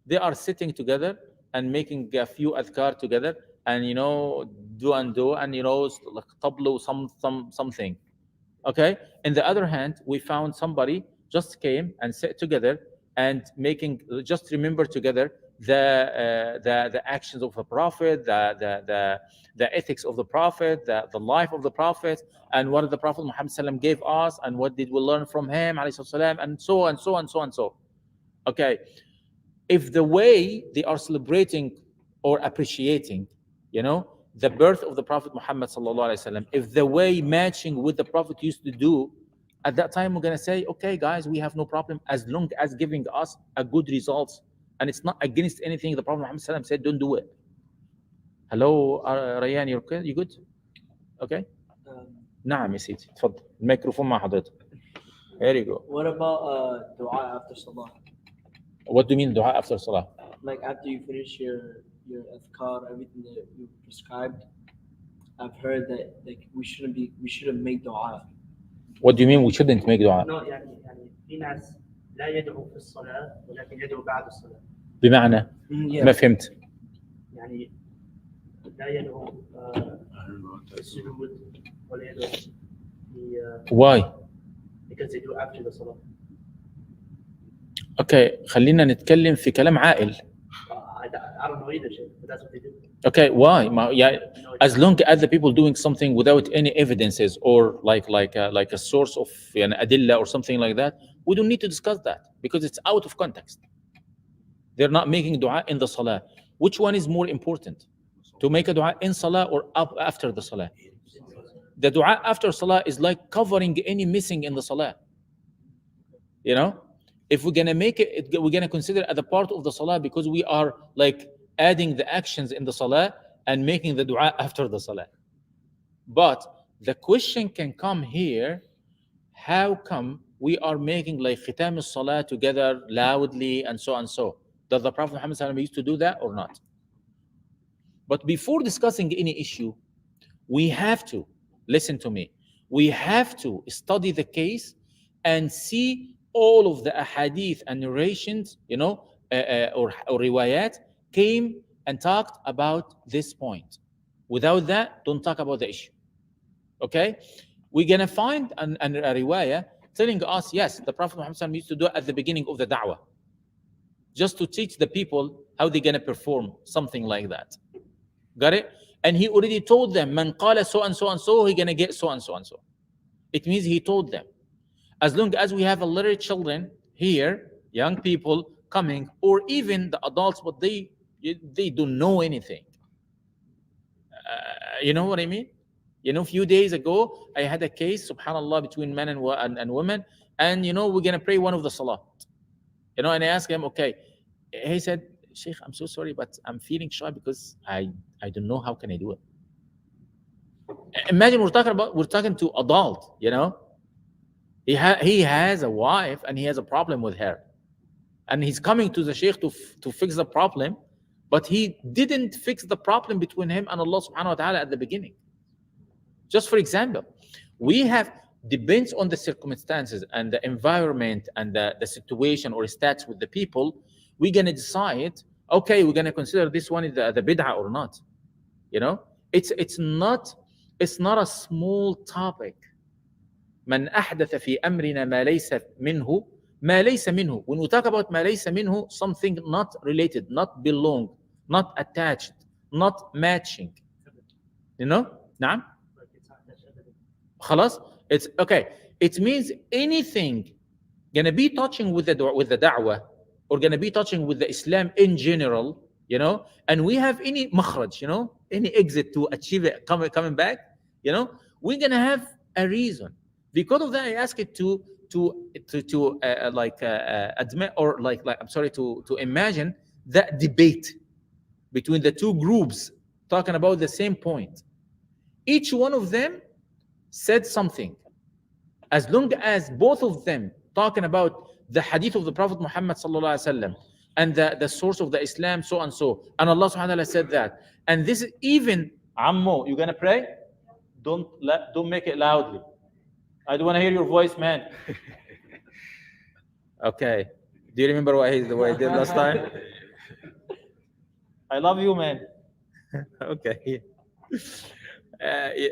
They are sitting together and making a few adhkar together, and you know, do and you know, like tablu something. Okay. On the other hand, we found somebody just came and sat together and making, just remember together the actions of the Prophet, the ethics of the Prophet, the life of the Prophet, and what the Prophet Muhammad sallam gave us, and what did we learn from him, alayhi salam, and so and so and so and so. Okay. If the way they are celebrating or appreciating, you know, the birth of the Prophet Muhammad sallallahu alaihi wasallam, if the way matching with the Prophet used to do, at that time we're gonna say, okay, guys, we have no problem as long as giving us a good results, and it's not against anything the Prophet Muhammad sallallahu alaihi wasallam said. Don't do it. Hello, Rayyan, you okay? You good? Okay. نعم يا سيدي تفضل الميكروفون مع حضرتك. Here you go. What about dua after salah? What do you mean dua after salah? Like after you finish your adhkar, everything that you prescribed, I've heard that like we shouldn't make dua. What do you mean we shouldn't make dua? No, يعني في ناس لا يدعو في الصلاة ولكن يدعو بعد الصلاة. بمعنى Yeah. ما فهمت. يعني لا يدعو في السجود ولا يدعو في Why? because they do after the salah. Okay, خلينا نتكلم في كلام عاقل. I don't know either shit, but that's what they do. Okay, why? As long as the people doing something without any evidences or like a source of أدلة or something like that, We don't need to discuss that because it's out of context. They're not making dua in the salah. Which one is more important? To make a dua in salah or after the salah? The dua after salah is like covering any missing in the salah. You know, if we're gonna make it, we're gonna consider it as a part of the salah because we are like adding the actions in the salah and making the dua after the salah. But the question can come here: how come we are making like khitam al-salah together loudly and so and so? Does the Prophet Muhammad ﷺ used to do that or not? But before discussing any issue, we have to listen to me. We have to study the case and see all of the ahadith and narrations, or riwayat came and talked about this point. Without that, don't talk about the issue. Okay? We're gonna find a riwayah telling us, yes, the Prophet Muhammad ﷺ used to do it at the beginning of the da'wah, just to teach the people how they're gonna perform something like that. Got it? And he already told them, man qala so and so and so, he's gonna get so and so and so. It means he told them. As long as we have a little children here, young people coming, or even the adults, but they don't know anything. You know what I mean? A few days ago, I had a case, subhanAllah, between men and women, and we're gonna pray one of the salah. And I asked him, okay. He said, Sheikh, I'm so sorry, but I'm feeling shy because I don't know how can I do it. Imagine we're talking to adult, He has a wife and he has a problem with her. And he's coming to the Sheikh to fix the problem, but he didn't fix the problem between him and Allah subhanahu wa ta'ala at the beginning. Just for example, we have, depends on the circumstances and the environment and the situation or stats with the people, we're going to decide, okay, we're going to consider this one is the bid'ah or not. It's not a small topic. من أحدث في أمرنا ما ليس منه ما ليس منه. When we talk about ما ليس منه, something not related, not belong, not attached, not matching. نعم. خلاص. It's okay. It means anything gonna be touching with the da'wah, or gonna be touching with the Islam in general, and we have any makhraj, any exit to achieve it, coming back, we're gonna have a reason. Because of that, I ask it to admit, or to imagine that debate between the two groups talking about the same point. Each one of them said something. As long as both of them talking about the hadith of the Prophet Muhammad sallallahu alaihi wasallam and the source of the Islam, so and so, and Allah subhanahu wa ta'ala said that, and this is even Ammo, you gonna pray? Don't make it loudly. I don't want to hear your voice, man. Okay. Do you remember what he did last time? I love you, man. Okay.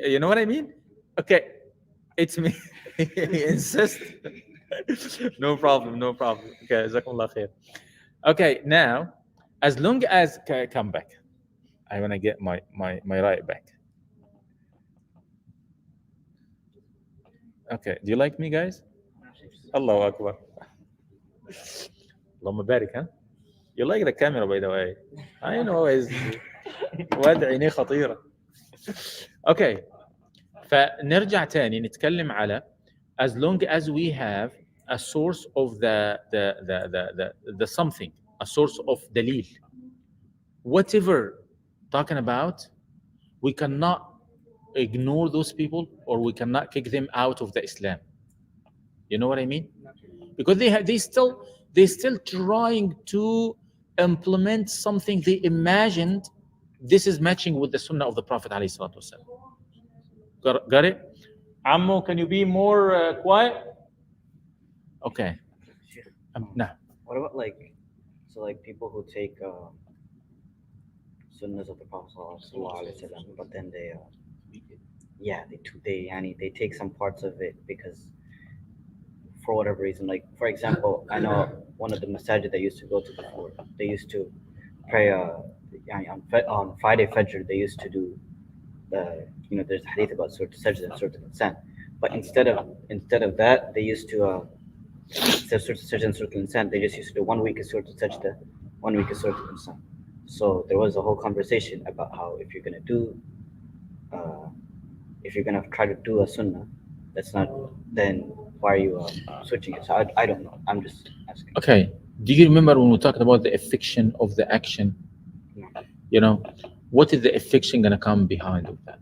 You know what I mean? Okay. It's me. He insists. No problem. Okay. Jazakumullah khair. Okay. Now, as long as come back, I want to get my right back. Okay. Do you like me, guys? Allahu Akbar. Allahumma barik, huh? You like the camera, by the way. I know is واد عينيه خطيرة. Okay. فنرجع تاني نتكلم على as long as we have a source of the something, a source of dalil, whatever talking about, we cannot ignore those people, or we cannot kick them out of the Islam. You know what I mean? Because they still trying to implement something they imagined this is matching with the Sunnah of the Prophet alayhi salatu wasallam. Got it? Ammo, can you be more quiet? Okay. No. What about people who take Sunnahs of the Prophet sallallahu alaihi wasallam, but then they take some parts of it because for whatever reason, like for example, I know one of the masajid they used to go to before, they used to pray on Friday Fajr, they used to do there's a hadith about Surah Sajda and Surah Al-Insan, but instead of that, they used to certain insan, they just used to do 1 week is Surah Sajda, 1 week is Surah Insan. So there was a whole conversation about how if you're gonna do, if you're gonna try to do a sunnah, that's not, then why are you switching it? So I don't know. I'm just asking. Okay. Do you remember when we talked about the affection of the action? No. You know, what is the affection going to come behind of that?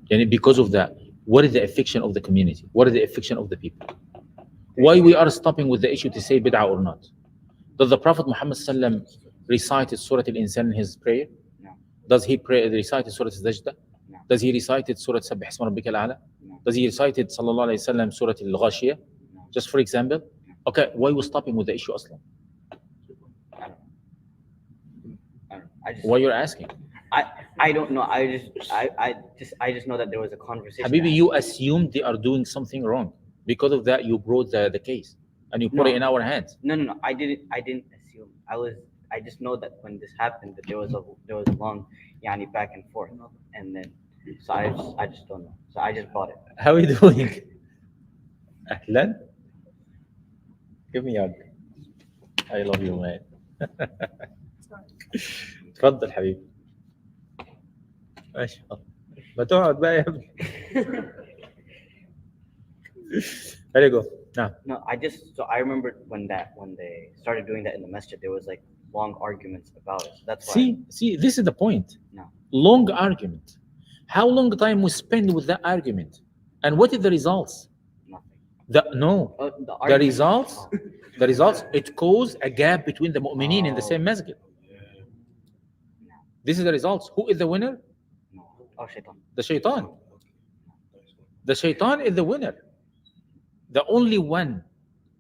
And because of that, what is the affection of the community? What is the affection of the people? Why we are stopping with the issue to say bid'ah or not? Does the Prophet Muhammad sallam recite Surah Al-Insan in his prayer? No. Does he recite Surah Al-Sajda? No. Does he recite Surah Sabbih Isma Rabbika Al-A'la? No. Does he recite Sallallahu Alaihi Wasallam Surah Al-Ghashiyah? No. Just for example? Okay, why we stopping with the issue aslan? I don't know. I just. Why you're asking? I don't know. I just know that there was a conversation. Habibi, you assumed they are doing something wrong. Because of that, you brought the case and you put No. it in our hands. No. I didn't assume. I just know that when this happened, that there was a long, yani, back and forth, and then so I just don't know. So I just bought it. How are you doing? Ahlan? Give me a hug. I love you, man. تفضل حبيبي. ما شاء الله. ما تقعد بقى يا ابني. There you go. Now. No, I remember when they started doing that in the masjid, there was like long arguments about it. That's why. See, this is the point. No. Long argument. How long time we spend with that argument, and what is the results? Nothing. The results. It caused a gap between the mu'mineen in the same masjid. This is the results. Who is the winner? No. Oh, shaitan. The shaitan. The shaitan is the winner. The only one,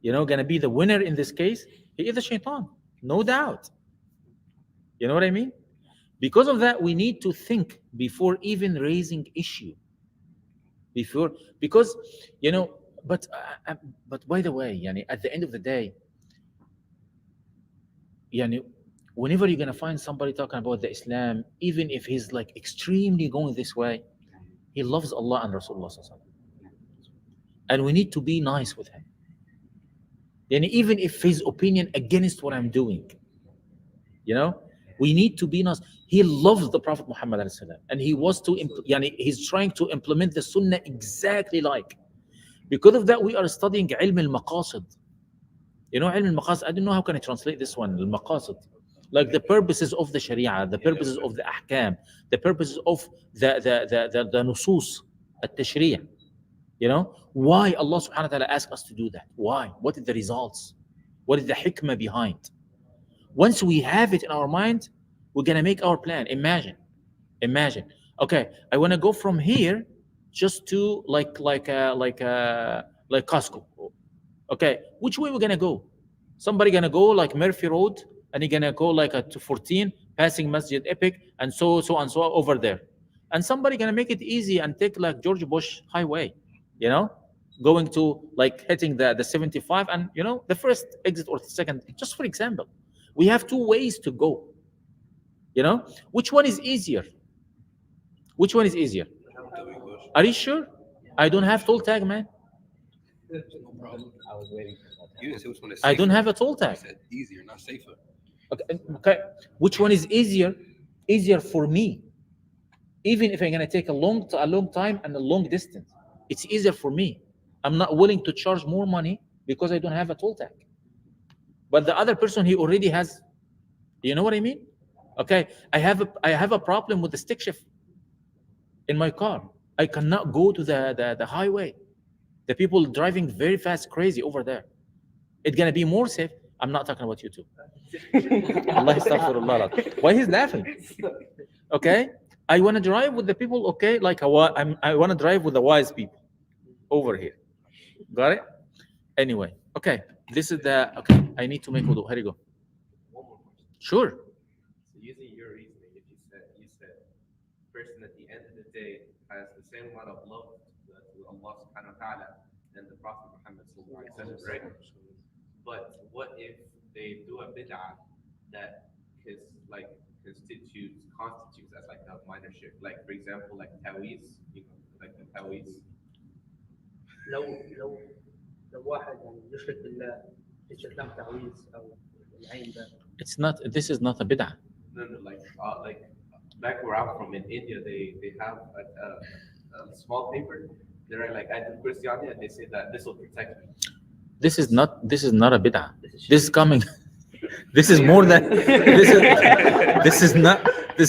gonna be the winner in this case, he is the shaitan, no doubt. You know what I mean? Because of that, we need to think before even raising issue. Because but by the way, at the end of the day, whenever you're gonna find somebody talking about the Islam, even if he's like extremely going this way, he loves Allah and Rasulullah sallallahu alaihi wasallam. And we need to be nice with him. Even if his opinion against what I'm doing, we need to be nice. He loves the Prophet Muhammad and he was he's trying to implement the Sunnah exactly like. Because of that, we are studying ilm al-maqasid. Ilm al-maqasid. I don't know how can I translate this one. Al-maqasid, like the purposes of the Sharia, the purposes of the ahkam, the purposes of the nusus, at-tashri'. Why Allah subhanahu wa ta'ala asked us to do that? Why? What is the results? What is the hikmah behind? Once we have it in our mind, we're going to make our plan. Imagine. Okay, I want to go from here just to like Costco. Okay, which way we're going to go? Somebody going to go like Murphy Road, and you're going to go like to 14, passing Masjid Epic, and so over there. And somebody going to make it easy and take like George Bush Highway. Going to like hitting the 75 and the first exit or the second, just for example. We have two ways to go. Which one is easier? Are you sure? I don't have toll tag, man. No problem. I was waiting for that. You didn't say which one is I don't safer. have a toll You tag. said easier, not safer. Okay. Which one is easier? Easier for me. Even if I'm gonna take a long time and a long distance, it's easier for me. I'm not willing to charge more money because I don't have a toll tag. But the other person, he already has. You know what I mean? Okay. I have a problem with the stick shift in my car. I cannot go to the highway. The people driving very fast, crazy over there. It's gonna be more safe. I'm not talking about you too. Allah astaghfirullah. Why he's laughing? Okay. I want to drive with the people, okay, like I want to drive with the wise people over here. Got it? Anyway, okay. This is okay. I need to make wudu. Here you go. One more question. Sure. So using your reasoning, if you said person at the end of the day has the same amount of love to Allah subhanahu wa ta'ala than the Prophet Muhammad sallallahu alaihi wasallam, right? But what if they do a bid'ah that constitutes as like a minor shirk? Like for example, like taweez, like the taweez. لو واحد يعني يشرك بالله باستخدام تعويذ او العين ده. It's not. This is not a bid'ah. No, like back where I'm from in India, they have a small paper. They're like anti-Christianity, and they say that this will protect me. This is not a bid'ah. This is coming. This is more than. This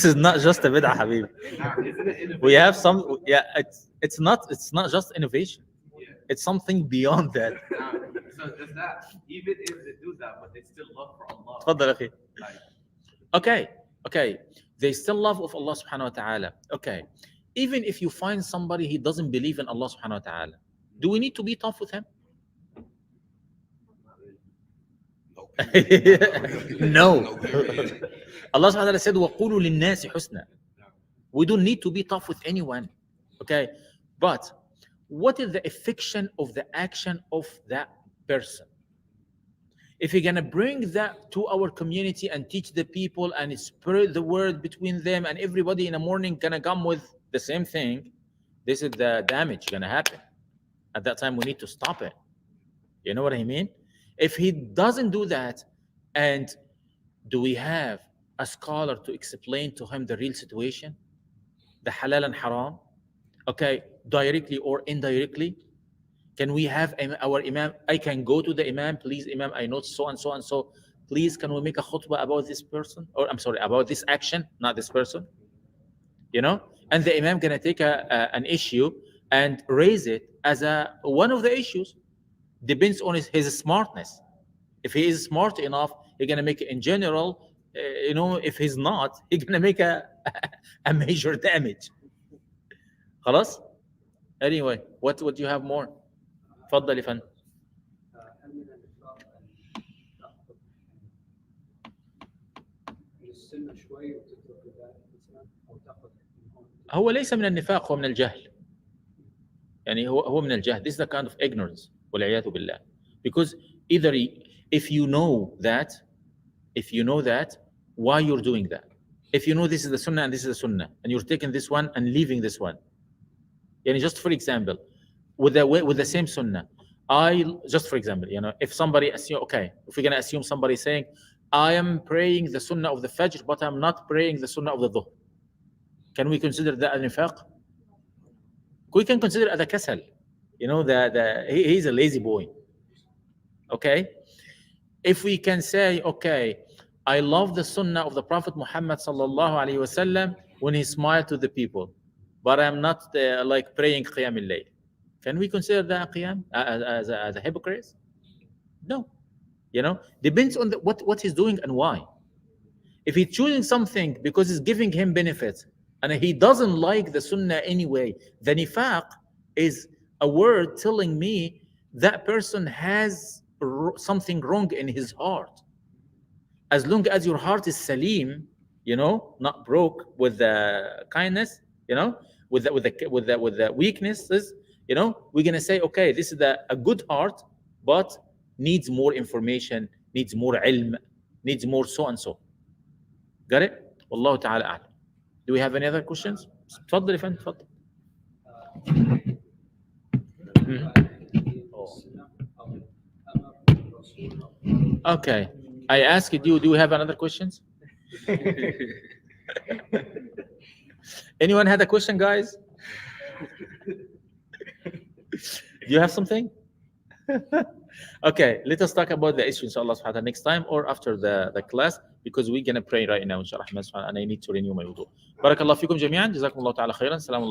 is not just a bid'ah, Habib. Isn't it innovative? We have some. Yeah, it's not just innovation. Yeah. It's something beyond that. So does that, even if they do that, but they still love for Allah? تفضل أخي. Like, Okay. They still love of Allah subhanahu wa ta'ala. Okay. Even if you find somebody he doesn't believe in Allah subhanahu wa ta'ala, do we need to be tough with him? No. Allah subhanahu wa ta'ala said, وَقُولُوا لِلنَّاسِ حُسْنًا. We don't need to be tough with anyone. Okay. But what is the affection of the action of that person? If you're going to bring that to our community and teach the people and spread the word between them and everybody in the morning going to come with the same thing, this is the damage going to happen. At that time, we need to stop it. You know what I mean? If he doesn't do that, and do we have a scholar to explain to him the real situation? The halal and haram? Okay, directly or indirectly? Can we have our imam? I can go to the imam, please, imam, I know so and so and so. Please, can we make a khutbah about this person? Or I'm sorry, about this action, not this person. You know? And the imam gonna take an issue and raise it as one of the issues. Depends on his smartness. If he is smart enough, he's gonna make it in general. If he's not, he's gonna make a major damage. خلاص? Anyway, what do you have more? تفضل يا فندم. هل من النفاق ان تاخذ من السنه شوي وتترك الباقي مثلا او تاخذ من هون؟ هو ليس من النفاق، هو من الجهل. يعني هو من الجهل. This is the kind of ignorance. والعياذ بالله. Because either if you know that, why you're doing that? If you know this is the sunnah and this is the sunnah, and you're taking this one and leaving this one. Yani just for example, with the same sunnah, if somebody assume, okay, if we're going to assume somebody saying, I am praying the sunnah of the fajr, but I'm not praying the sunnah of the dhuhr. Can we consider that a nifaq? We can consider it as a kasal. He's a lazy boy. Okay? If we can say, okay, I love the sunnah of the Prophet Muhammad sallallahu alaihi wasallam when he smiled to the people, but I'm not like praying qiyam al-layl. Can we consider that qiyam as a hypocrite? No. Depends on what he's doing and why. If he's choosing something because it's giving him benefits and he doesn't like the sunnah anyway, the nifaq is a word telling me that person has something wrong in his heart. As long as your heart is salim, not broke with the kindness, with the weaknesses, we're gonna say, okay, this is a good heart, but needs more information, needs more ilm, needs more so and so. Got it? Wallahu ta'ala a'lam. Do we have any other questions? تفضل يا فندم تفضل. Okay. I asked you, do we have another questions? Anyone had a question, guys? Do you have something? Okay, let us talk about the issue, inshallah, next time or after the class, because we're going to pray right now, inshallah, and I need to renew my wudu. Barakallahu fikum jami'an. Jazakumullahu ta'ala khairan. Salaam